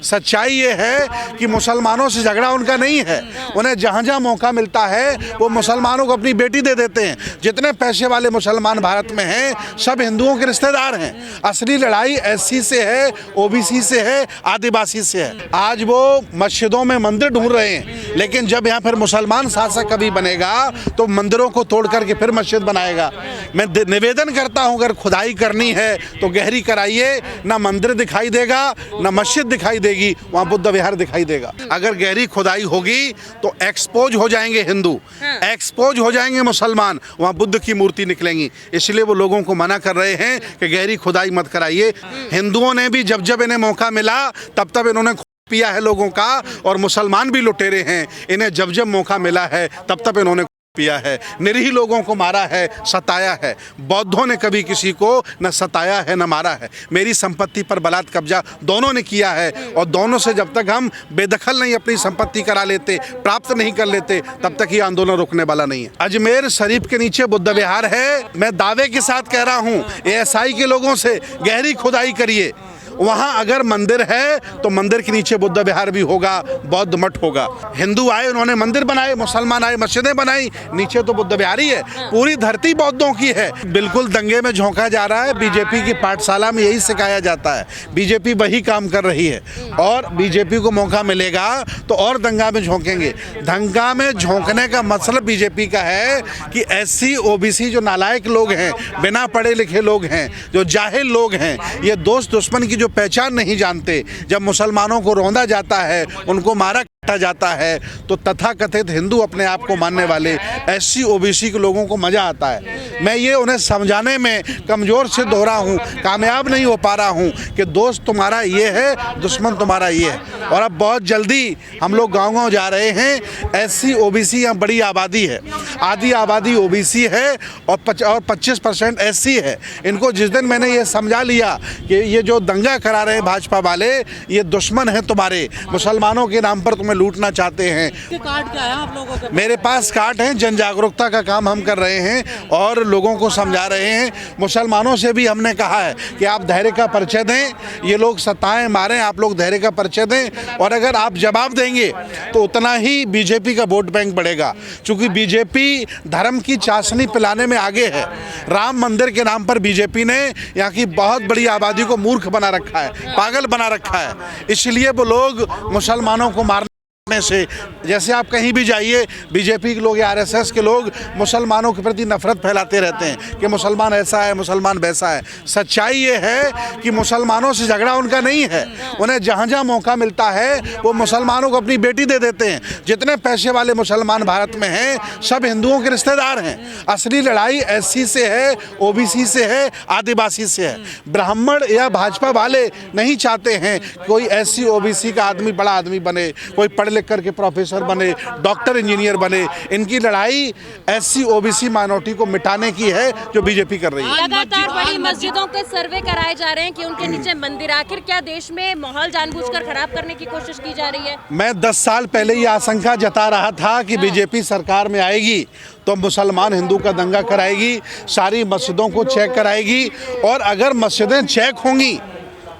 सच्चाई ये है कि मुसलमानों से झगड़ा उनका नहीं है। उन्हें जहाँ जहाँ मौका मिलता है वो मुसलमानों को अपनी बेटी दे देते हैं। जितने पैसे वाले मुसलमान भारत में हैं सब हिंदुओं के रिश्तेदार हैं। असली लड़ाई एससी से है, ओबीसी से है, आदिवासी से है। आज वो मस्जिदों में मंदिर ढूंढ रहे हैं, लेकिन जब यहाँ फिर मुसलमान शासक कभी बनेगा तो मंदिरों को तोड़ करके फिर मस्जिद बनाएगा। मैं निवेदन करता हूँ, अगर खुदाई करनी है तो गहरी कराइए। ना मंदिर दिखाई देगा ना मस्जिद दिखाई देगी, वहाँ बुद्ध विहार दिखाई देगा। अगर गहरी खुदाई होगी तो एक्सपोज हो जाएंगे हिंदू, एक्सपोज हो जाएंगे मुसलमान, वहाँ बुद्ध की मूर्ति निकलेंगी। इसलिए वो लोगों को मना कर रहे हैं कि गहरी खुदाई मत कराइए। हिंदुओं ने भी जब जब इन्हें मौका मिला तब तब इन्होंने पिया है लोगों का, और मुसलमान भी लुटेरे हैं। इन्हें जब जब मौका मिला है तब तब इन्होंने पिया है, निरीह लोगों को मारा है, सताया है। बौद्धों ने कभी किसी को न सताया है न मारा है। मेरी संपत्ति पर बलात् कब्जा दोनों ने किया है, और दोनों से जब तक हम बेदखल नहीं अपनी संपत्ति करा लेते, प्राप्त नहीं कर लेते, तब तक ये आंदोलन रुकने वाला नहीं है। अजमेर शरीफ के नीचे बुद्ध विहार है। मैं दावे के साथ कह रहा हूँ, एएसआई के लोगों से गहरी खुदाई करिए। वहाँ अगर मंदिर है तो मंदिर के नीचे बुद्ध विहार भी होगा, बौद्ध मठ होगा। हिंदू आए उन्होंने मंदिर बनाए, मुसलमान आए मस्जिदें बनाई, नीचे तो बुद्ध विहार ही है। पूरी धरती बौद्धों की है। बिल्कुल दंगे में झोंका जा रहा है। बीजेपी की पाठशाला में यही सिखाया जाता है। बीजेपी वही काम कर रही है, और बीजेपी को मौका मिलेगा तो और दंगा में झोंकेंगे। दंगा में झोंकने का मतलब बीजेपी का है कि एससी ओबीसी जो नालायक लोग हैं, बिना पढ़े लिखे लोग हैं, जो जाहिल लोग हैं, ये दोस्त दुश्मन की जो पहचान नहीं जानते, जब मुसलमानों को रौंदा जाता है, उनको मारा काटा जाता है, तो तथाकथित हिंदू अपने आप को मानने वाले एससी ओबीसी के लोगों को मजा आता है। मैं ये उन्हें समझाने में कमजोर सिद्ध हो रहा हूँ, कामयाब नहीं हो पा रहा हूँ कि दोस्त तुम्हारा ये है, दुश्मन तुम्हारा ये है। और अब बहुत जल्दी हम लोग गाँव-गाँव जा रहे हैं। एससी ओबीसी यहाँ बड़ी आबादी है, आधी आबादी ओबीसी है और 25% एससी है। इनको जिस दिन मैंने ये समझा लिया कि ये जो दंगा करा रहे हैं भाजपा वाले, ये दुश्मन है तुम्हारे, मुसलमानों के नाम पर तुम्हें लूटना चाहते हैं। कार्ड क्या है आप लोगों के? मेरे पास कार्ड हैं। जन जागरूकता का काम हम कर रहे हैं और लोगों को समझा रहे हैं। मुसलमानों से भी हमने कहा है कि आप धैर्य का परिचय दें। ये लोग सताएं मारें, आप लोग धैर्य का परिचय दें, और अगर आप जवाब देंगे तो उतना ही बीजेपी का वोट बैंक बढ़ेगा। चूंकि बीजेपी धर्म की चाशनी पिलाने में आगे है। राम मंदिर के नाम पर बीजेपी ने यहाँ की बहुत बड़ी आबादी को मूर्ख बना रखा है, पागल बना रखा है। इसलिए वो लोग मुसलमानों को मारने से, जैसे आप कहीं भी जाइए, बीजेपी के लोग या आरएसएस के लोग मुसलमानों के प्रति नफरत फैलाते रहते हैं कि मुसलमान ऐसा है, मुसलमान वैसा है। सच्चाई ये है कि मुसलमानों से झगड़ा उनका नहीं है। उन्हें जहाँ जहाँ मौका मिलता है वो मुसलमानों को अपनी बेटी दे देते हैं। जितने पैसे वाले मुसलमान भारत में हैं सब हिंदुओं के रिश्तेदार हैं। असली लड़ाई एससी से है, ओबीसी से है, आदिवासी से है। ब्राह्मण या भाजपा वाले नहीं चाहते हैं कोई एससी ओबीसी का आदमी बड़ा आदमी बने, कोई पढ़ लिख करके प्रोफेसर बने, डॉक्टर इंजीनियर बने। इनकी लड़ाई एससी ओबीसी माइनॉरिटी को मिटाने की है जो बीजेपी कर रही है। लगातार बड़ी मस्जिदों के सर्वे कराए जा रहे हैं कि उनके नीचे मंदिर। आखिर क्या देश में माहौल जानबूझकर खराब करने की कोशिश की जा रही है? मैं 10 साल पहले ये आशंका जता रहा था कि बीजेपी सरकार में आएगी तो मुसलमान हिंदू का दंगा कराएगी, सारी मस्जिदों को चेक कराएगी, और अगर मस्जिदें चेक होंगी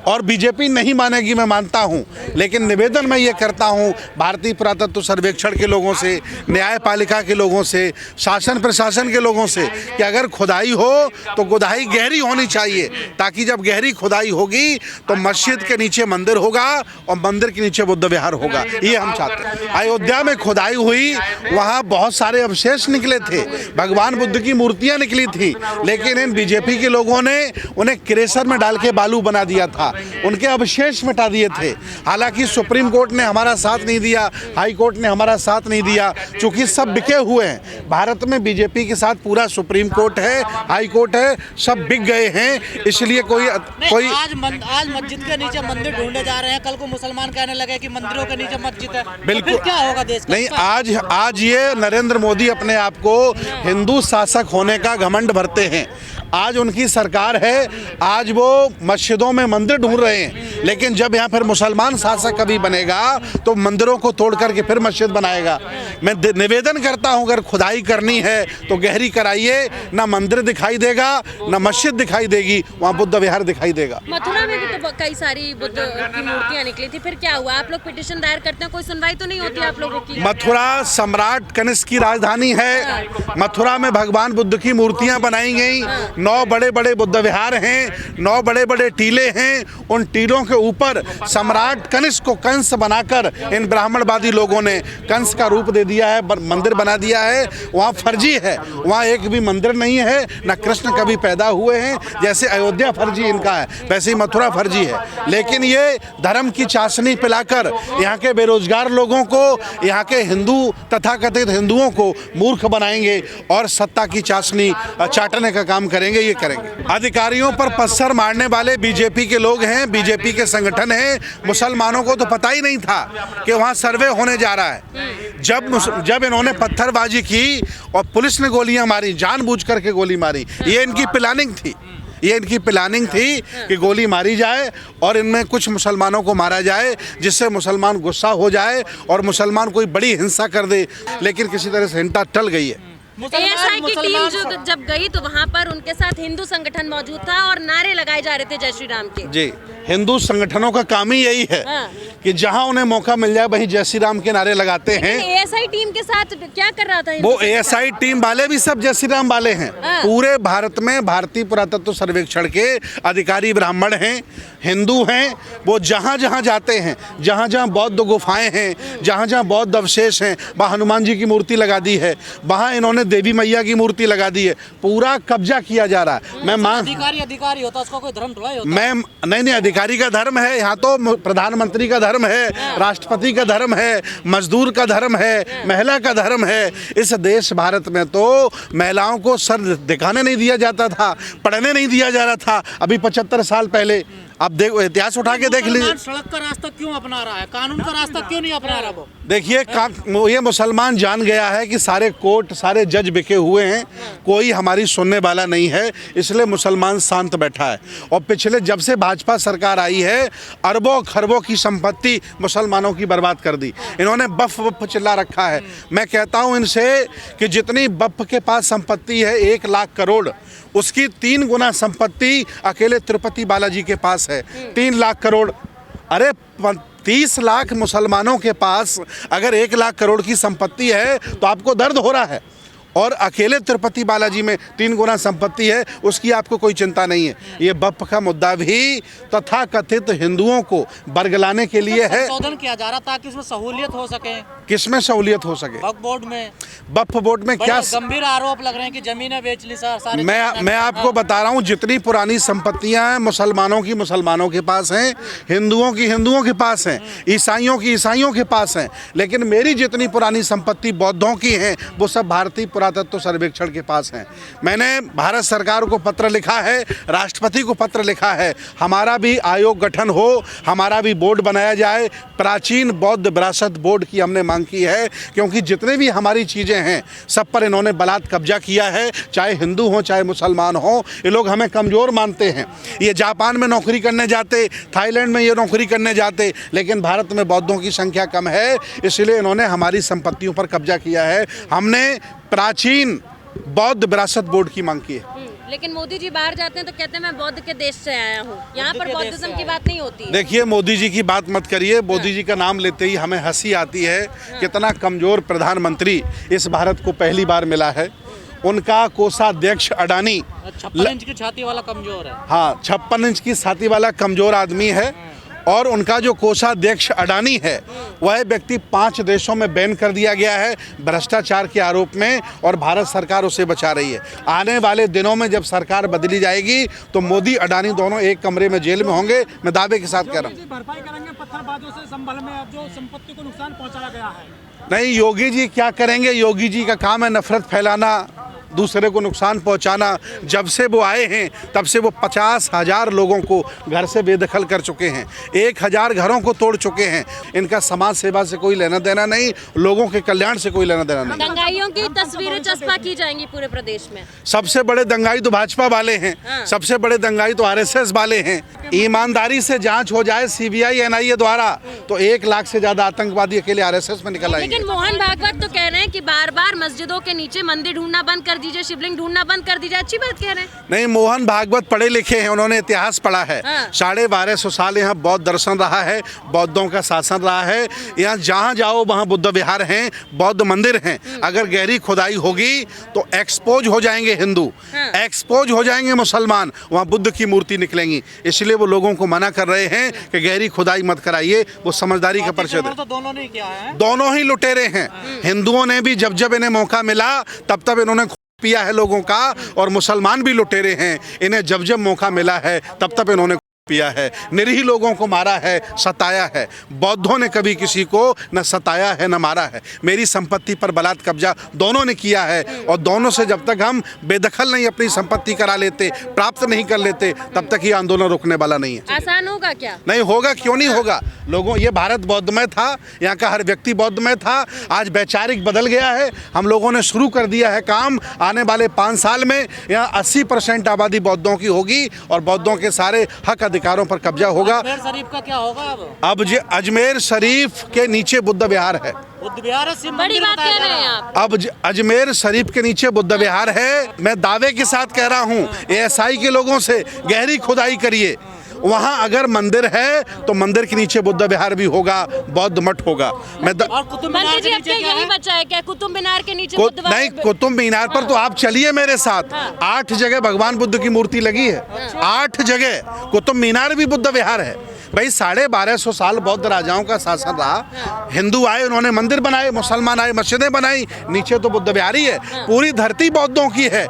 और बीजेपी नहीं मानेगी, मैं मानता हूं, लेकिन निवेदन मैं ये करता हूं भारतीय पुरातत्व सर्वेक्षण के लोगों से, न्यायपालिका के लोगों से, शासन प्रशासन के लोगों से कि अगर खुदाई हो तो खुदाई गहरी होनी चाहिए, ताकि जब गहरी खुदाई होगी तो मस्जिद के नीचे मंदिर होगा और मंदिर के नीचे बुद्ध विहार होगा। ये हम चाहते हैं। अयोध्या में खुदाई हुई, वहाँ बहुत सारे अवशेष निकले थे, भगवान बुद्ध की मूर्तियाँ निकली थी, लेकिन इन बीजेपी के लोगों ने उन्हें क्रेशर में डाल के बालू बना दिया था, उनके अवशेष मिटा दिए थे। हालांकि सुप्रीम कोर्ट ने हमारा साथ नहीं दिया, हाई कोर्ट ने हमारा साथ नहीं दिया, चूंकि सब बिके हुए हैं। भारत में बीजेपी के साथ पूरा सुप्रीम कोर्ट है, हाई कोर्ट है, सब बिक गए हैं। इसलिए कोई आज मस्जिद के नीचे मंदिर ढूंढे जा रहे हैं, कल को मुसलमान कहने लगे कि मंदिरों के नीचे मस्जिद है। बिल्कुल, तो क्या होगा देश का? नहीं, आज ये नरेंद्र मोदी अपने आप को हिंदू शासक होने का घमंड भरते हैं। आज उनकी सरकार है, आज वो मस्जिदों में मंदिर ढूंढ रहे हैं, लेकिन जब यहाँ फिर मुसलमान शासक कभी बनेगा तो मंदिरों को तोड़ करके फिर मस्जिद बनाएगा। मैं निवेदन करता हूँ, अगर खुदाई करनी है तो गहरी कराइए, ना मंदिर दिखाई देगा ना मस्जिद दिखाई देगी, वहाँ बुद्ध विहार दिखाई देगा। मथुरा में भी तो कई सारी बुद्ध की मूर्तियां निकली थी, फिर क्या हुआ? आप लोग पिटीशन दायर करते हैं, कोई सुनवाई तो नहीं होती आप लोगों की? मथुरा सम्राट कनिष्क की राजधानी है। मथुरा में भगवान बुद्ध की मूर्तियां बनाई गई। 9 बड़े बड़े बुद्ध विहार हैं, 9 बड़े बड़े टीले हैं। उन टीलों के ऊपर सम्राट कनिष्क को कंस बनाकर इन ब्राह्मणवादी लोगों ने कंस का रूप दे दिया है, मंदिर बना दिया है। वहाँ फर्जी है, वहाँ एक भी मंदिर नहीं है, न कृष्ण कभी पैदा हुए हैं। जैसे अयोध्या फर्जी इनका है, वैसे ही मथुरा फर्जी है। लेकिन ये धर्म की चाशनी पिलाकर यहाँ के बेरोजगार लोगों को, यहाँ के हिंदू तथाकथित हिंदुओं को मूर्ख बनाएंगे और सत्ता की चाशनी चाटने का काम करेंगे। ये करेंगे। अधिकारियों पर पत्थर मारने वाले बीजेपी के लोग हैं, बीजेपी के संगठन हैं। मुसलमानों को तो पता ही नहीं था कि वहाँ सर्वे होने जा रहा है। जब इन्होंने पत्थरबाजी की और पुलिस ने गोलियां मारी, जानबूझ करके गोली मारी, ये इनकी प्लानिंग थी। ये इनकी प्लानिंग थी कि गोली मारी जाए और इनमें कुछ मुसलमानों को मारा जाए, जिससे मुसलमान गुस्सा हो जाए और मुसलमान कोई बड़ी हिंसा कर दे। लेकिन किसी तरह से हिंसा टल गई है। एएसआई की टीम जो जब गई तो वहाँ पर उनके साथ हिंदू संगठन मौजूद था और नारे लगाए जा रहे थे जय श्री राम के। जी, हिंदू संगठनों का काम ही यही है कि जहां उन्हें मौका मिल जाए वहीं जय श्री राम के नारे लगाते हैं। एएसआई टीम के साथ क्या कर रहा था? वो एएसआई टीम वाले भी सब जय श्री राम वाले हैं। पूरे भारत में भारतीय पुरातत्व सर्वेक्षण के अधिकारी ब्राह्मण हैं, हिंदू हैं। वो जहां जहां जाते हैं, जहां जहां बौद्ध गुफाएं हैं, जहां जहां बौद्ध अवशेष हैं, वहां हनुमान जी की मूर्ति लगा दी है, वहां इन्होंने देवी मैया की मूर्ति लगा दी है। पूरा कब्जा किया जा रहा है। मैं अधिकारी होता, उसका कोई धर्म थोड़ा होता। मैं नहीं, अधिकारी का धर्म है। यहाँ तो प्रधानमंत्री का धर्म है, राष्ट्रपति का धर्म है, मजदूर का धर्म है, महिला का धर्म है। इस देश भारत में तो महिलाओं को सर दिखाने नहीं दिया जाता था, पढ़ने नहीं दिया जा रहा था। अभी 75 साल पहले आप देखो, इतिहास उठा के देख लीजिए। सड़क का रास्ता क्यों अपना रहा है, कानून का रास्ता क्यों नहीं अपना रहा? वो देखिए, ये मुसलमान जान गया है कि सारे कोर्ट, सारे जज बिके हुए हैं, कोई हमारी सुनने वाला नहीं है, इसलिए मुसलमान शांत बैठा है। और पिछले जब से भाजपा सरकार आई है, अरबों खरबों की संपत्ति मुसलमानों की बर्बाद कर दी। इन्होंने बफ चिल्ला रखा है। मैं कहता हूं इनसे कि जितनी बफ के पास संपत्ति है 1 लाख करोड़, उसकी 3 गुना संपत्ति अकेले तिरुपति बालाजी के पास है। 3 लाख करोड़। अरे 30 लाख मुसलमानों के पास अगर 1 लाख करोड़ की संपत्ति है तो आपको दर्द हो रहा है, और अकेले तिरुपति बालाजी में 3 गुना संपत्ति है, उसकी आपको कोई चिंता नहीं है। ये बप का मुद्दा भी तथाकथित हिंदुओं को बरगलाने के लिए है। संशोधन किया जा रहा ताकि इसमें सहूलियत हो सके। किसमें सहूलियत हो सके? वक्फ बोर्ड में। वक्फ बोर्ड में क्या गंभीर आरोप लग रहे हैं कि जमीनें बेच ली सारी। मैं आपको बता रहा हूँ, जितनी पुरानी संपत्तियां हैं मुसलमानों की मुसलमानों के पास हैं, हिंदुओं की हिंदुओं के पास हैं, ईसाइयों की ईसाइयों के पास हैं। लेकिन मेरी जितनी पुरानी संपत्ति बौद्धों की हैं वो सब भारतीय पुरातत्व सर्वेक्षण के पास हैं। मैंने भारत सरकार को पत्र लिखा है, राष्ट्रपति को पत्र लिखा है, हमारा भी आयोग गठन हो, हमारा भी बोर्ड बनाया जाए। प्राचीन बौद्ध विरासत बोर्ड की हमने मांग की है, क्योंकि जितने भी हमारी चीज़ें हैं सब पर इन्होंने बलात् कब्जा किया है। चाहे हिंदू हो चाहे मुसलमान हो, ये लोग हमें कमज़ोर मानते हैं। ये जापान में नौकरी करने जाते, थाईलैंड में ये नौकरी करने जाते, लेकिन भारत में बौद्धों की संख्या कम है, इसलिए इन्होंने हमारी संपत्तियों पर कब्जा किया है। हमने प्राचीन बौद्ध विरासत बोर्ड की मांग की है। लेकिन मोदी जी बाहर जाते हैं तो कहते हैं मैं बौद्ध के देश से आया हूँ, यहाँ पर बौद्धिज्म की बात नहीं होती। देखिए, मोदी जी की बात मत करिए। मोदी जी का नाम लेते ही हमें हंसी आती है। कितना कमज़ोर प्रधानमंत्री इस भारत को पहली बार मिला है। उनका कोषाध्यक्ष अडानी 56 इंच की छाती वाला कमजोर है। हाँ, 56 इंच की छाती वाला कमज़ोर आदमी है। और उनका जो कोषाध्यक्ष अडानी है, वह व्यक्ति 5 देशों में बैन कर दिया गया है भ्रष्टाचार के आरोप में, और भारत सरकार उसे बचा रही है। आने वाले दिनों में जब सरकार बदली जाएगी तो मोदी अडानी दोनों एक कमरे में जेल में होंगे। मैं दावे के साथ कह रहा हूँ। भरपाई करेंगे पत्थरबाजों से संभल में जो संपत्ति को नुकसान पहुंचाया गया है। नहीं, योगी जी क्या करेंगे? योगी जी का काम है नफरत फैलाना, दूसरे को नुकसान पहुंचाना। जब से वो आए हैं तब से वो 50,000 लोगों को घर से बेदखल कर चुके हैं, 1,000 घरों को तोड़ चुके हैं। इनका समाज सेवा से कोई लेना देना नहीं, लोगों के कल्याण से कोई लेना देना नहीं। दंगाइयों की तस्वीरें चस्पा की जाएंगी पूरे प्रदेश में। सबसे बड़े दंगाई तो भाजपा वाले हैं, सबसे बड़े दंगाई तो आरएसएस वाले हैं। ईमानदारी से जांच हो जाए सीबीआई एनआईए द्वारा तो 1 लाख से ज्यादा आतंकवादी अकेले आरएसएस में निकल आएंगे। लेकिन मोहन भागवत तो कह रहे हैं कि बार बार मस्जिदों के नीचे मंदिर ढूंढना बंद कर दीजिए, शिवलिंग ढूंढना बंद कर दीजिए। अच्छी बात कह रहे हैं। नहीं, मोहन भागवत पढ़े लिखे हैं, उन्होंने इतिहास पढ़ा है। 1250 साल यहाँ बौद्ध दर्शन रहा है, बौद्धों का शासन रहा है। यहाँ जहाँ जाओ वहाँ बुद्ध विहार हैं, बौद्ध मंदिर हैं। अगर गहरी खुदाई होगी तो एक्सपोज हो जाएंगे हिंदू, एक्सपोज हो जाएंगे मुसलमान, वहाँ बुद्ध की मूर्ति निकलेंगी। इसलिए वो लोगों को मना कर रहे हैं कि गहरी खुदाई मत कराइए, वो समझदारी का परिचय दे। तो दोनों ने किया है, दोनों ही लुटेरे हैं। हिंदुओं ने भी जब जब इन्हें मौका मिला तब तब इन्होंने पिया है लोगों का, और मुसलमान भी लुटेरे हैं। इन्हें जब जब मौका मिला है तब तब इन्होंने पिया है, निरीह लोगों को मारा है, सताया है। बौद्धों ने कभी किसी को न सताया है न मारा है। मेरी संपत्ति पर बलात् कब्जा दोनों ने किया है, और दोनों से जब तक हम बेदखल नहीं अपनी संपत्ति करा लेते, प्राप्त नहीं कर लेते, तब तक ये आंदोलन रुकने वाला नहीं है। आसान होगा क्या? नहीं होगा, क्यों नहीं होगा। लोगों, ये भारत बौद्धमय था, यहाँ का हर व्यक्ति बौद्धमय था। आज वैचारिक बदल गया है। हम लोगों ने शुरू कर दिया है काम। आने वाले 5 साल में यहाँ 80% आबादी बौद्धों की होगी, और बौद्धों के सारे हक अधिकारों पर कब्जा होगा। अजमेर शरीफ का क्या होगा अब अजमेर शरीफ के नीचे बुद्ध विहार है। बुद्ध विहार है, शिव बड़ी मंदिर बात बताया कह जा रहे रहा हैं है। आप। अब अजमेर शरीफ के नीचे बुद्ध विहार है। मैं दावे के साथ कह रहा हूँ एएसआई के लोगों से, गहरी खुदाई करिए। वहाँ अगर मंदिर है तो मंदिर के नीचे बुद्ध विहार भी होगा, बौद्ध मठ होगा। और कुतुब मीनार मंत्री के जी, अब नीचे क्या क्या यही है? बचा है क्या? कुतुब मीनार के नीचे बुद्ध विहार? नहीं, कुतुब मीनार पर तो आप चलिए मेरे साथ। 8 जगह भगवान बुद्ध की मूर्ति लगी है, 8 जगह। कुतुब मीनार भी बुद्ध विहार है। भाई 1250 साल बौद्ध राजाओं का शासन रहा। हिंदू आए, उन्होंने मंदिर बनाए, मुसलमान आए, मस्जिदें बनाई। नीचे तो बुद्ध विहार ही है। पूरी धरती बौद्धों की है।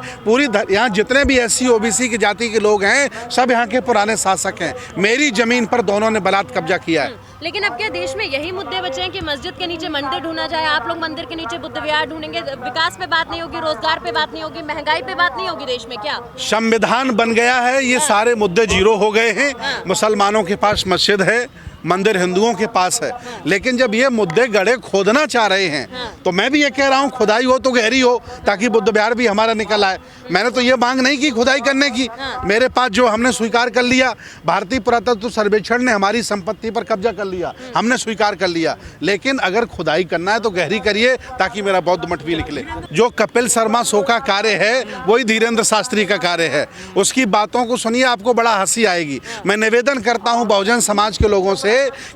यहाँ जितने भी एससी ओबीसी की जाति के लोग हैं, सब यहाँ के पुराने शासक हैं। मेरी जमीन पर दोनों ने बलात् कब्जा किया है। लेकिन अब क्या देश में यही मुद्दे बचे हैं कि मस्जिद के नीचे मंदिर ढूंढा जाए, आप लोग मंदिर के नीचे बुद्ध विहार ढूंढेंगे? विकास पे बात नहीं होगी, रोजगार पे बात नहीं होगी, महंगाई पे बात नहीं होगी देश में क्या? संविधान बन गया है, ये सारे मुद्दे जीरो हो गए हैं। मुसलमानों के पास मस्जिद है, मंदिर हिंदुओं के पास है। लेकिन जब ये मुद्दे गड्ढे खोदना चाह रहे हैं तो मैं भी ये कह रहा हूँ खुदाई हो तो गहरी हो, ताकि बुद्ध विहार भी हमारा निकल आए। मैंने तो ये मांग नहीं की खुदाई करने की। मेरे पास जो हमने स्वीकार कर लिया, भारतीय पुरातत्व सर्वेक्षण ने हमारी संपत्ति पर कब्जा कर लिया, हमने स्वीकार कर लिया। लेकिन अगर खुदाई करना है तो गहरी करिए, ताकि मेरा बौद्ध मठ भी निकले। जो कपिल शर्मा शो का कार्य है वही धीरेन्द्र शास्त्री का कार्य है। उसकी बातों को सुनिए, आपको बड़ा हंसी आएगी। मैं निवेदन करता हूँ बहुजन समाज के लोगों से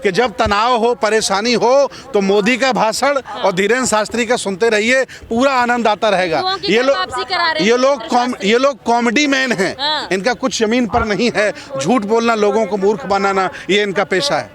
कि जब तनाव हो, परेशानी हो, तो मोदी का भाषण और धीरेन्द्र शास्त्री का सुनते रहिए, पूरा आनंद आता रहेगा। ये लोग कॉमेडी मैन हैं। इनका कुछ जमीन पर नहीं है। झूठ बोलना, लोगों को मूर्ख बनाना, ये इनका पेशा है।